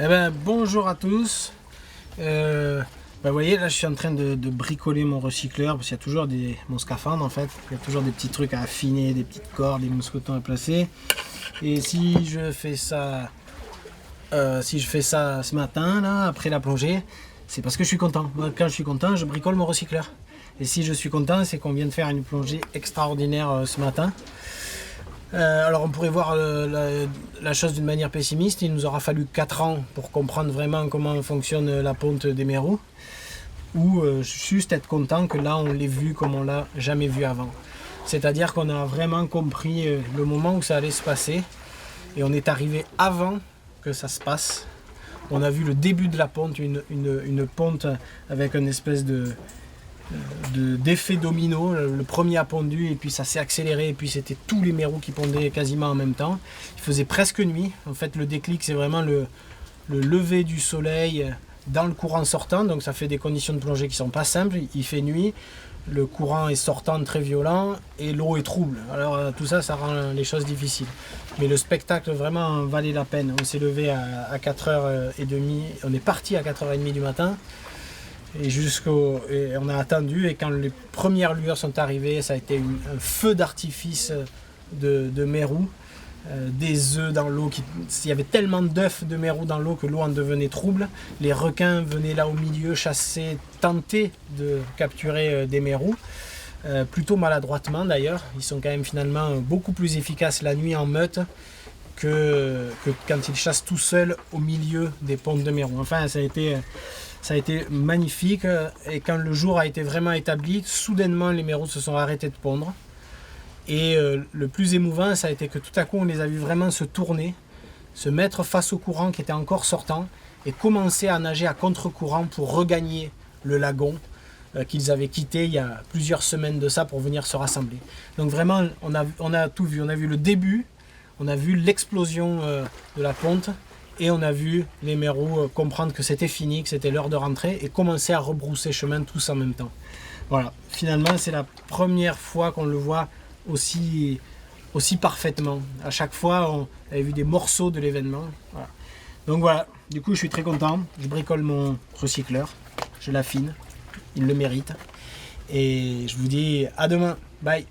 Eh ben, bonjour à tous. Vous voyez, là je suis en train de bricoler mon recycleur parce qu'il y a toujours mon scaphandre en fait. Il y a toujours des petits trucs à affiner, des petites cordes, des mousquetons à placer. Et si je fais ça, ce matin là, après la plongée, c'est parce que je suis content. Moi, quand je suis content, je bricole mon recycleur. Et si je suis content, c'est qu'on vient de faire une plongée extraordinaire ce matin. Alors on pourrait voir la chose d'une manière pessimiste, il nous aura fallu 4 ans pour comprendre vraiment comment fonctionne la ponte des mérous, ou juste être content que là on l'ait vu comme on l'a jamais vu avant. C'est-à-dire qu'on a vraiment compris le moment où ça allait se passer, et on est arrivé avant que ça se passe. On a vu le début de la ponte, une ponte avec une espèce d'effet domino. Le premier a pondu et puis ça s'est accéléré et puis c'était tous les mérous qui pondaient quasiment en même temps. Il faisait presque nuit. En fait, le déclic, c'est vraiment le lever du soleil dans le courant sortant, donc ça fait des conditions de plongée qui sont pas simples. Il fait nuit, le courant est sortant très violent et l'eau est trouble. Alors tout ça, ça rend les choses difficiles. Mais le spectacle vraiment valait la peine. On s'est levé à 4h30, on est parti à 4h30 du matin. Et on a attendu, et quand les premières lueurs sont arrivées, ça a été un feu d'artifice de mérous, des œufs dans l'eau. Il y avait tellement d'œufs de mérous dans l'eau que l'eau en devenait trouble. Les requins venaient là au milieu chasser, tenter de capturer des mérous, plutôt maladroitement d'ailleurs. Ils sont quand même finalement beaucoup plus efficaces la nuit en meute que quand ils chassent tout seuls au milieu des pontes de mérous. Enfin, ça a été magnifique, et quand le jour a été vraiment établi, soudainement les mérous se sont arrêtés de pondre. Et le plus émouvant, ça a été que tout à coup on les a vus vraiment se tourner, se mettre face au courant qui était encore sortant et commencer à nager à contre-courant pour regagner le lagon qu'ils avaient quitté il y a plusieurs semaines de ça pour venir se rassembler. Donc vraiment, on a tout vu. On a vu le début, on a vu l'explosion de la ponte, et on a vu les mérous comprendre que c'était fini, que c'était l'heure de rentrer, et commencer à rebrousser chemin tous en même temps. Voilà, finalement c'est la première fois qu'on le voit aussi parfaitement. À chaque fois on avait vu des morceaux de l'événement. Voilà. Donc voilà, du coup je suis très content, je bricole mon recycleur, je l'affine, il le mérite. Et je vous dis à demain, bye.